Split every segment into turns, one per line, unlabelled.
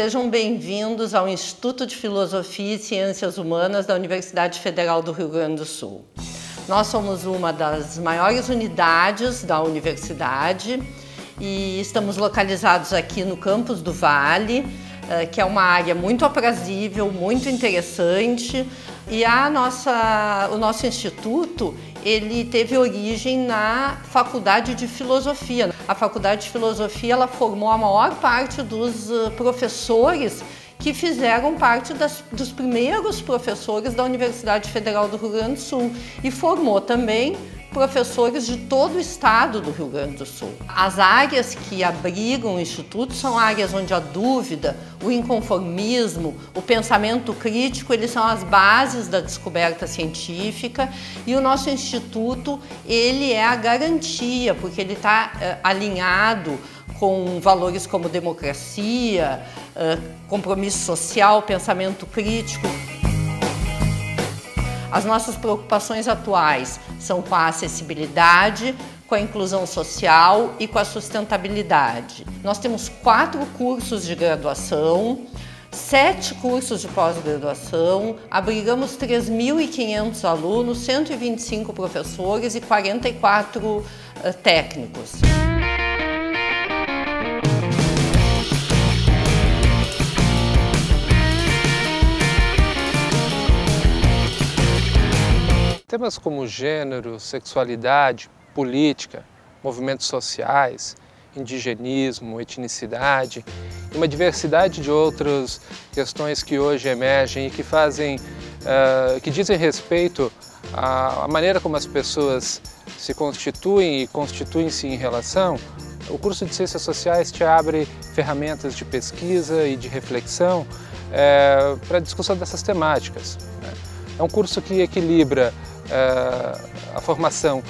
Sejam bem-vindos ao Instituto de Filosofia e Ciências Humanas da Universidade Federal do Rio Grande do Sul. Nós somos uma das maiores unidades da universidade e estamos localizados aqui no campus do Vale, que é uma área muito aprazível, muito interessante. E o nosso instituto, ele teve origem na Faculdade de Filosofia. A Faculdade de Filosofia, ela formou a maior parte dos professores que fizeram parte dos primeiros professores da Universidade Federal do Rio Grande do Sul e formou também professores de todo o estado do Rio Grande do Sul. As áreas que abrigam o Instituto são áreas onde a dúvida, o inconformismo, o pensamento crítico, eles são as bases da descoberta científica, e o nosso Instituto, ele é a garantia, porque ele está alinhado com valores como democracia, compromisso social, pensamento crítico. As nossas preocupações atuais são com a acessibilidade, com a inclusão social e com a sustentabilidade. Nós temos 4 cursos de graduação, 7 cursos de pós-graduação, abrigamos 3.500 alunos, 125 professores e 44 técnicos.
Temas como gênero, sexualidade, política, movimentos sociais, indigenismo, etnicidade e uma diversidade de outras questões que hoje emergem e que que dizem respeito à maneira como as pessoas se constituem e constituem-se em relação. O curso de Ciências Sociais te abre ferramentas de pesquisa e de reflexão para a discussão dessas temáticas. É um curso que equilibra a formação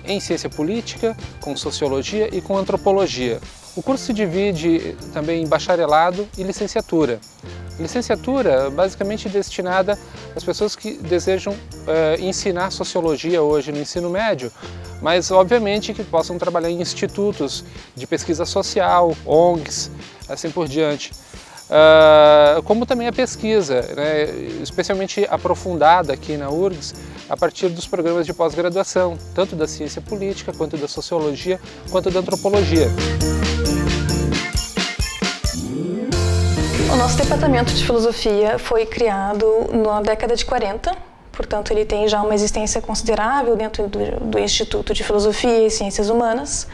em ciência política, com sociologia e com antropologia. O curso se divide também em bacharelado e licenciatura. Licenciatura basicamente destinada às pessoas que desejam ensinar sociologia hoje no ensino médio, mas obviamente que possam trabalhar em institutos de pesquisa social, ONGs, assim por diante. Como também a pesquisa, né, especialmente aprofundada aqui na URGS, a partir dos programas de pós-graduação, tanto da ciência política, quanto da sociologia, quanto da antropologia.
O nosso departamento de filosofia foi criado na década de 40, portanto ele tem já uma existência considerável dentro do Instituto de Filosofia e Ciências Humanas.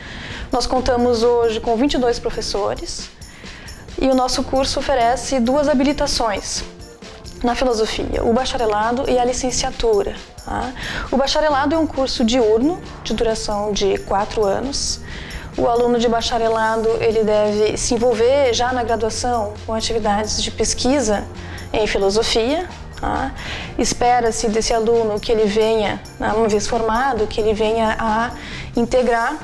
Nós contamos hoje com 22 professores, e o nosso curso oferece 2 habilitações na filosofia, o bacharelado e a licenciatura. Tá? O bacharelado é um curso diurno, de duração de 4 anos. O aluno de bacharelado ele deve se envolver já na graduação com atividades de pesquisa em filosofia. Tá? Espera-se desse aluno que ele venha, uma vez formado, que ele venha a integrar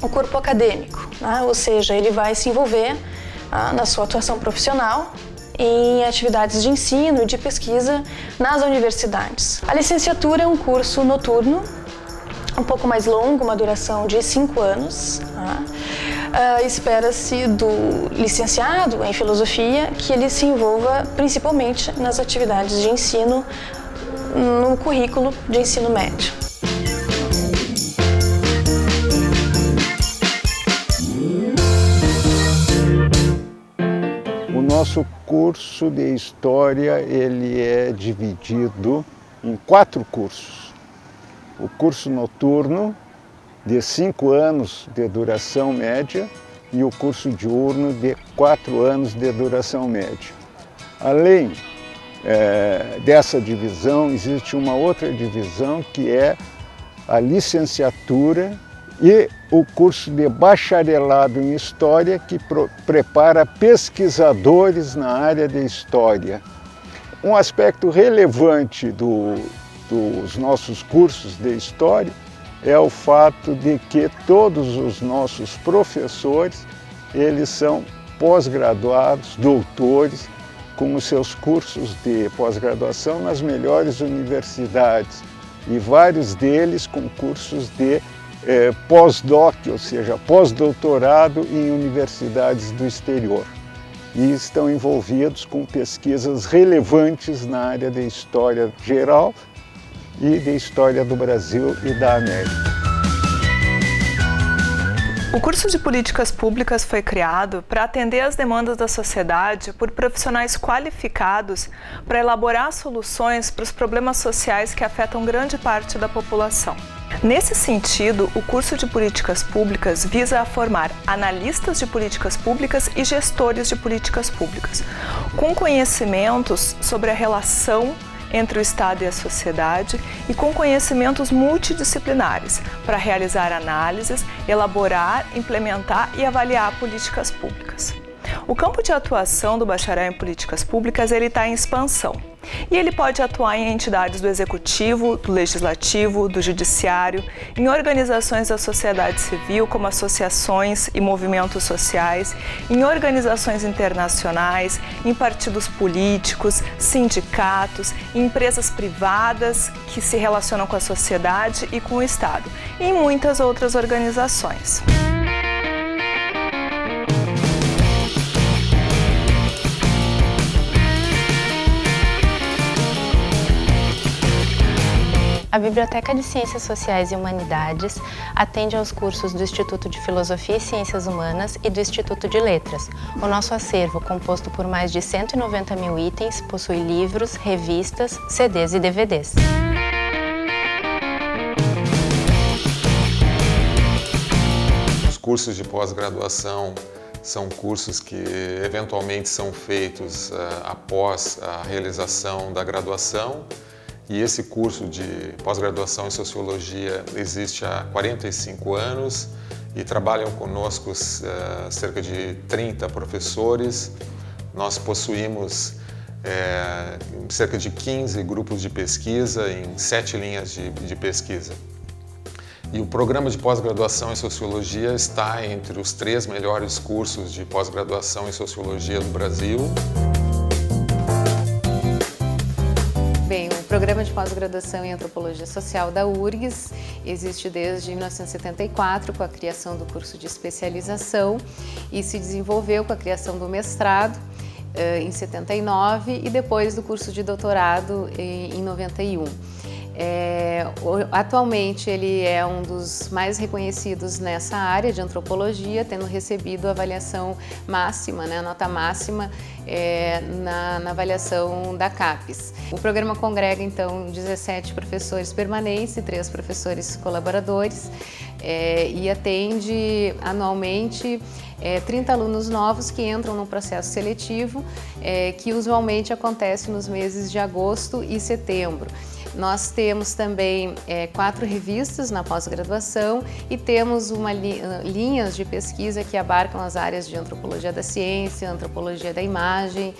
o corpo acadêmico, tá? Ou seja, ele vai se envolver na sua atuação profissional em atividades de ensino e de pesquisa nas universidades. A licenciatura é um curso noturno, um pouco mais longo, uma duração de 5 anos. Espera-se do licenciado em filosofia que ele se envolva principalmente nas atividades de ensino no currículo de ensino médio.
O nosso curso de História ele é dividido em 4 cursos. O curso noturno, de 5 anos de duração média, e o curso diurno, de 4 anos de duração média. Além dessa divisão, existe uma outra divisão que é a licenciatura e o curso de bacharelado em História, que prepara pesquisadores na área de História. Um aspecto relevante dos nossos cursos de História é o fato de que todos os nossos professores, eles são pós-graduados, doutores, com os seus cursos de pós-graduação nas melhores universidades, e vários deles com cursos de pós-doc, ou seja, pós-doutorado em universidades do exterior. e estão envolvidos com pesquisas relevantes na área de história geral e de história do Brasil e da América.
O curso de Políticas Públicas foi criado para atender às demandas da sociedade por profissionais qualificados para elaborar soluções para os problemas sociais que afetam grande parte da população. Nesse sentido, o curso de Políticas Públicas visa a formar analistas de políticas públicas e gestores de políticas públicas, com conhecimentos sobre a relação entre o Estado e a sociedade e com conhecimentos multidisciplinares para realizar análises, elaborar, implementar e avaliar políticas públicas. O campo de atuação do bacharel em políticas públicas está em expansão e ele pode atuar em entidades do Executivo, do Legislativo, do Judiciário, em organizações da sociedade civil como associações e movimentos sociais, em organizações internacionais, em partidos políticos, sindicatos, em empresas privadas que se relacionam com a sociedade e com o Estado, e em muitas outras organizações.
A Biblioteca de Ciências Sociais e Humanidades atende aos cursos do Instituto de Filosofia e Ciências Humanas e do Instituto de Letras. O nosso acervo, composto por mais de 190 mil itens, possui livros, revistas, CDs e DVDs.
Os cursos de pós-graduação são cursos que eventualmente são feitos após a realização da graduação. E esse curso de pós-graduação em Sociologia existe há 45 anos e trabalham conosco cerca de 30 professores. Nós possuímos cerca de 15 grupos de pesquisa em 7 linhas de pesquisa. E o programa de pós-graduação em Sociologia está entre os 3 melhores cursos de pós-graduação em Sociologia do Brasil.
Bem, o programa de pós-graduação em Antropologia Social da URGS existe desde 1974 com a criação do curso de especialização e se desenvolveu com a criação do mestrado em 79 e depois do curso de doutorado em 91. Atualmente ele é um dos mais reconhecidos nessa área de antropologia, tendo recebido a avaliação máxima, a nota máxima na avaliação da CAPES. O programa congrega então 17 professores permanentes e 3 professores colaboradores e atende anualmente 30 alunos novos que entram no processo seletivo, que usualmente acontece nos meses de agosto e setembro. Nós temos também 4 revistas na pós-graduação e temos linhas de pesquisa que abarcam as áreas de antropologia da ciência, antropologia da imagem,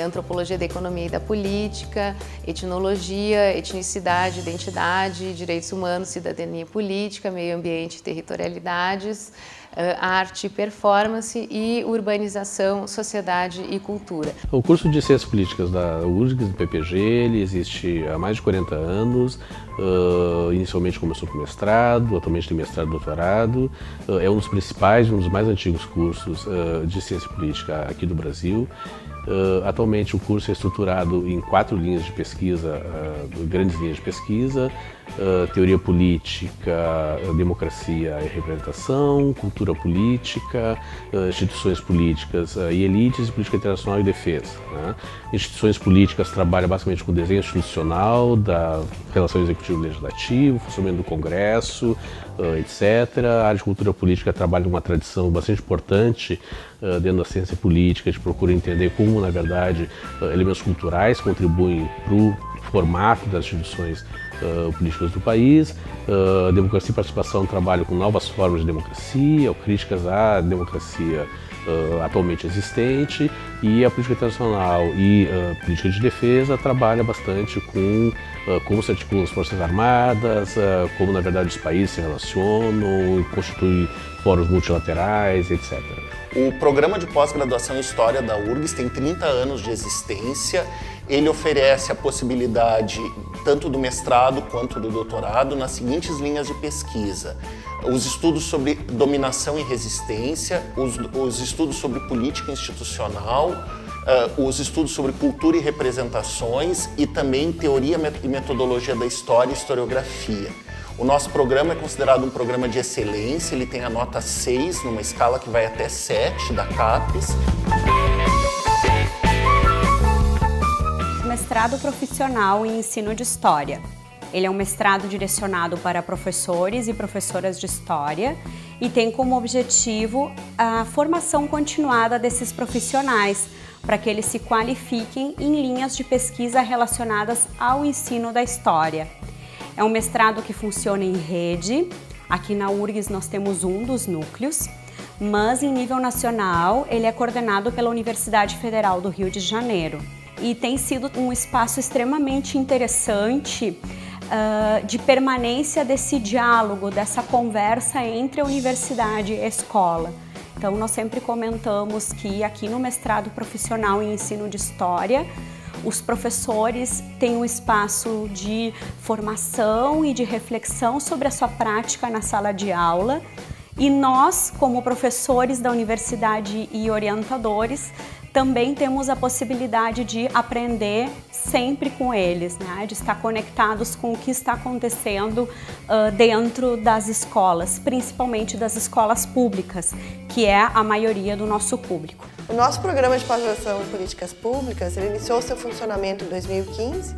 antropologia da economia e da política, etnologia, etnicidade, identidade, direitos humanos, cidadania política, meio ambiente e territorialidades, arte, performance e urbanização, sociedade e cultura.
O curso de Ciências Políticas da URGS, do PPG, ele existe há mais de 40 anos. Inicialmente começou com mestrado, atualmente tem mestrado e doutorado. É um dos principais, um dos mais antigos cursos de Ciência Política aqui do Brasil. Atualmente o curso é estruturado em 4 linhas de pesquisa, grandes linhas de pesquisa: teoria política, democracia e representação, cultura política, instituições políticas e elites, e política internacional e defesa. Instituições políticas trabalham basicamente com desenho institucional da relação executivo-legislativo, funcionamento do Congresso, etc. A área de cultura política trabalha com uma tradição bastante importante dentro da ciência política, de procura entender como, na verdade, elementos culturais contribuem para o formato das instituições políticas do país. Democracia e participação trabalha com novas formas de democracia, ou críticas à democracia atualmente existente, e a política internacional e política de defesa trabalha bastante com como se articulam as forças armadas, como na verdade os países se relacionam, constituem fóruns multilaterais, etc.
O programa de pós-graduação em História da URGS tem 30 anos de existência Ele oferece a possibilidade tanto do mestrado quanto do doutorado nas seguintes linhas de pesquisa: os estudos sobre dominação e resistência, os estudos sobre política institucional, os estudos sobre cultura e representações e também teoria e metodologia da história e historiografia. O nosso programa é considerado um programa de excelência, ele tem a nota 6, numa escala que vai até 7 da CAPES.
Mestrado profissional em ensino de história. Ele é um mestrado direcionado para professores e professoras de história e tem como objetivo a formação continuada desses profissionais, para que eles se qualifiquem em linhas de pesquisa relacionadas ao ensino da história. É um mestrado que funciona em rede. Aqui na URGS nós temos um dos núcleos, mas em nível nacional ele é coordenado pela Universidade Federal do Rio de Janeiro. E tem sido um espaço extremamente interessante de permanência desse diálogo, dessa conversa entre a universidade e a escola. Então nós sempre comentamos que aqui no mestrado profissional em ensino de história, os professores têm um espaço de formação e de reflexão sobre a sua prática na sala de aula, e nós, como professores da universidade e orientadores, também temos a possibilidade de aprender sempre com eles, né? De estar conectados com o que está acontecendo dentro das escolas, principalmente das escolas públicas, que é a maioria do nosso público.
O nosso programa de pós-graduação em políticas públicas, ele iniciou seu funcionamento em 2015,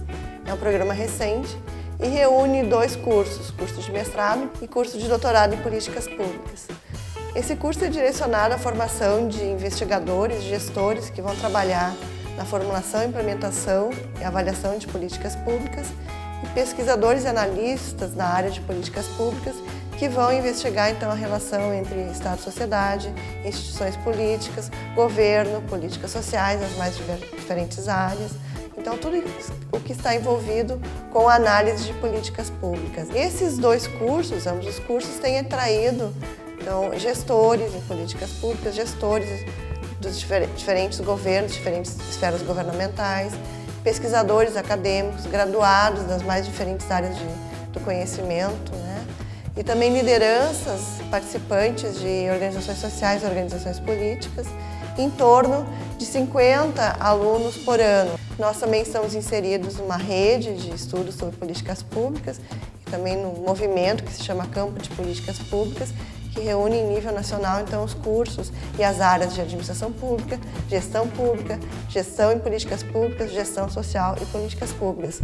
é um programa recente e reúne 2 cursos, curso de mestrado e curso de doutorado em políticas públicas. Esse curso é direcionado à formação de investigadores, gestores que vão trabalhar na formulação, implementação e avaliação de políticas públicas e pesquisadores e analistas na área de políticas públicas que vão investigar então a relação entre Estado e sociedade, instituições políticas, governo, políticas sociais, as mais diferentes áreas. Então, tudo o que está envolvido com a análise de políticas públicas. Esses 2 cursos, ambos os cursos, têm atraído então, gestores em políticas públicas, gestores dos diferentes governos, diferentes esferas governamentais, pesquisadores acadêmicos, graduados das mais diferentes áreas do conhecimento, né? E também lideranças, participantes de organizações sociais e organizações políticas, em torno de 50 alunos por ano. Nós também estamos inseridos numa rede de estudos sobre políticas públicas e também num movimento que se chama Campo de Políticas Públicas, que reúne em nível nacional então os cursos e as áreas de administração pública, gestão em políticas públicas, gestão social e políticas públicas.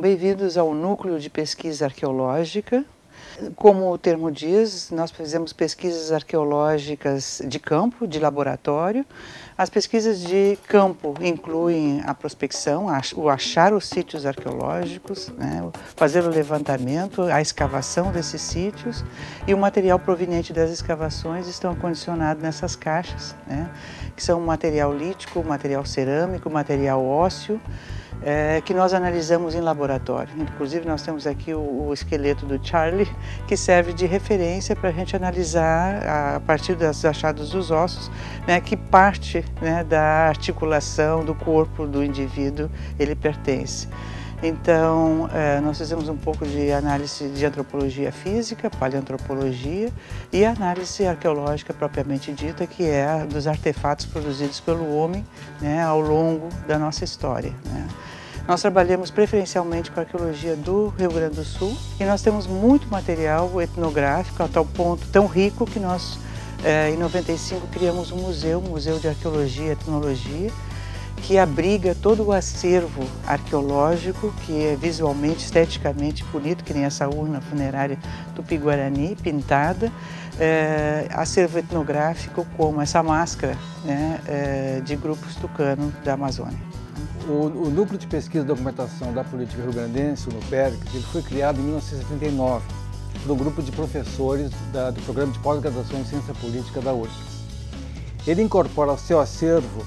Bem-vindos ao Núcleo de Pesquisa Arqueológica. Como o termo diz, nós fizemos pesquisas arqueológicas de campo, de laboratório. As pesquisas de campo incluem a prospecção, o achar os sítios arqueológicos, né, fazer o levantamento, a escavação desses sítios, e o material proveniente das escavações estão condicionados nessas caixas, né, que são material lítico, material cerâmico, material ósseo, que nós analisamos em laboratório. Inclusive nós temos aqui o esqueleto do Charlie, que serve de referência para a gente analisar, a partir dos achados dos ossos, né, que parte, né, da articulação do corpo do indivíduo ele pertence. Então, nós fizemos um pouco de análise de antropologia física, paleoantropologia e análise arqueológica propriamente dita, que é a dos artefatos produzidos pelo homem, né, ao longo da nossa história, né. Nós trabalhamos preferencialmente com a arqueologia do Rio Grande do Sul e nós temos muito material etnográfico a tal ponto tão rico que nós, em 95, criamos um Museu de Arqueologia e Etnologia, que abriga todo o acervo arqueológico, que é visualmente, esteticamente bonito, que nem essa urna funerária tupi-guarani, pintada, acervo etnográfico como essa máscara, né, de grupos tucano da Amazônia.
O Núcleo de Pesquisa e Documentação da Política Rio-Grandense, o NUPERG, ele foi criado em 1979 por um grupo de professores do Programa de Pós-Graduação em Ciência Política da URGS. Ele incorpora ao seu acervo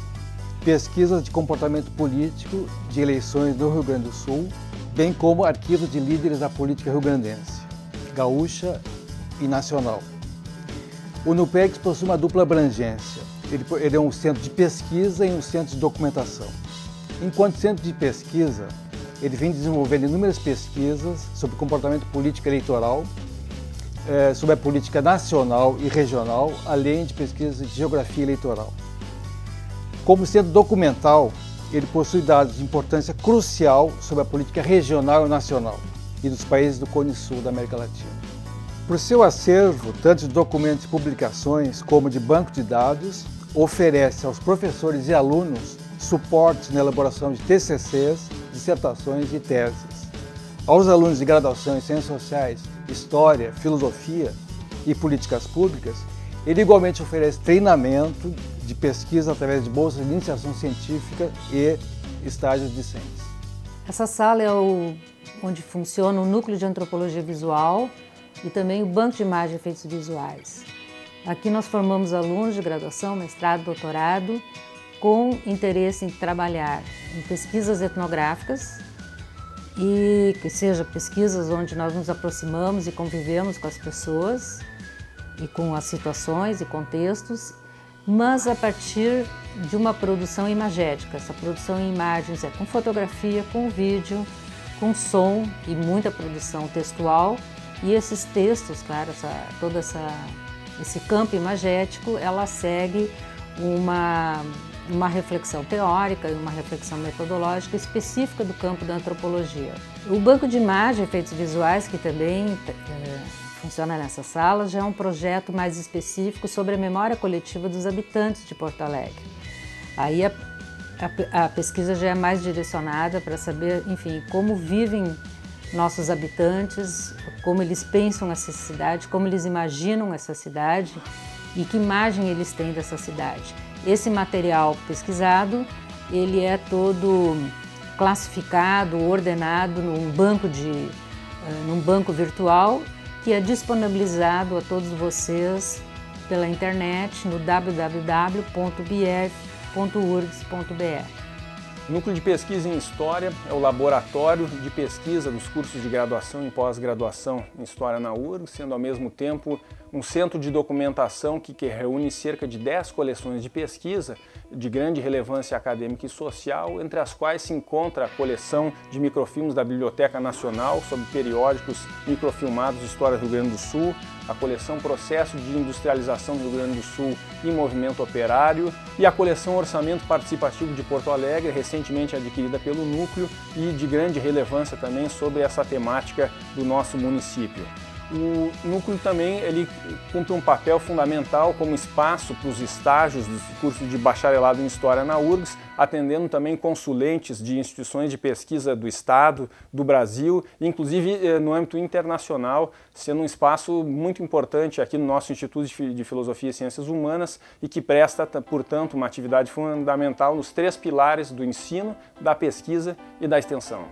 pesquisas de comportamento político de eleições do Rio Grande do Sul, bem como arquivos de líderes da política rio-grandense. gaúcha e nacional. O NUPEX possui uma dupla abrangência. Ele é um centro de pesquisa e um centro de documentação. Enquanto centro de pesquisa, ele vem desenvolvendo inúmeras pesquisas sobre comportamento político eleitoral, sobre a política nacional e regional, além de pesquisas de geografia eleitoral. Como centro documental, ele possui dados de importância crucial sobre a política regional e nacional e dos países do Cone Sul da América Latina. Por seu acervo, tanto de documentos e publicações como de banco de dados, oferece aos professores e alunos suporte na elaboração de TCCs, dissertações e teses. Aos alunos de graduação em Ciências Sociais, História, Filosofia e Políticas Públicas, ele igualmente oferece treinamento de pesquisa através de bolsas de iniciação científica e estágios discentes.
Essa sala é onde funciona o Núcleo de Antropologia Visual e também o Banco de Imagens e Efeitos Visuais. Aqui nós formamos alunos de graduação, mestrado, doutorado, com interesse em trabalhar em pesquisas etnográficas, e que seja pesquisas onde nós nos aproximamos e convivemos com as pessoas e com as situações e contextos, mas a partir de uma produção imagética. Essa produção em imagens é com fotografia, com vídeo, com som e muita produção textual. E esses textos, claro, esse campo imagético, ela segue uma reflexão teórica e uma reflexão metodológica específica do campo da antropologia. O Banco de Imagens e Efeitos Visuais, que também funciona nessa sala, já é um projeto mais específico sobre a memória coletiva dos habitantes de Porto Alegre. Aí a pesquisa já é mais direcionada para saber, enfim, como vivem nossos habitantes, como eles pensam essa cidade, como eles imaginam essa cidade e que imagem eles têm dessa cidade. Esse material pesquisado, ele é todo classificado, ordenado num banco virtual que é disponibilizado a todos vocês pela internet no www.bief.urgs.br.
O Núcleo de Pesquisa em História é o laboratório de pesquisa dos cursos de graduação e pós-graduação em História na URGS, sendo ao mesmo tempo um centro de documentação que reúne cerca de 10 coleções de pesquisa de grande relevância acadêmica e social, entre as quais se encontra a coleção de microfilmes da Biblioteca Nacional sobre periódicos microfilmados de História do Rio Grande do Sul, a coleção Processo de Industrialização do Rio Grande do Sul e Movimento Operário e a coleção Orçamento Participativo de Porto Alegre, recentemente adquirida pelo Núcleo e de grande relevância também sobre essa temática do nosso município. O Núcleo também cumpre um papel fundamental como espaço para os estágios dos cursos de bacharelado em História na URGS, atendendo também consulentes de instituições de pesquisa do Estado, do Brasil, inclusive no âmbito internacional, sendo um espaço muito importante aqui no nosso Instituto de Filosofia e Ciências Humanas e que presta, portanto, uma atividade fundamental nos 3 pilares do ensino, da pesquisa e da extensão.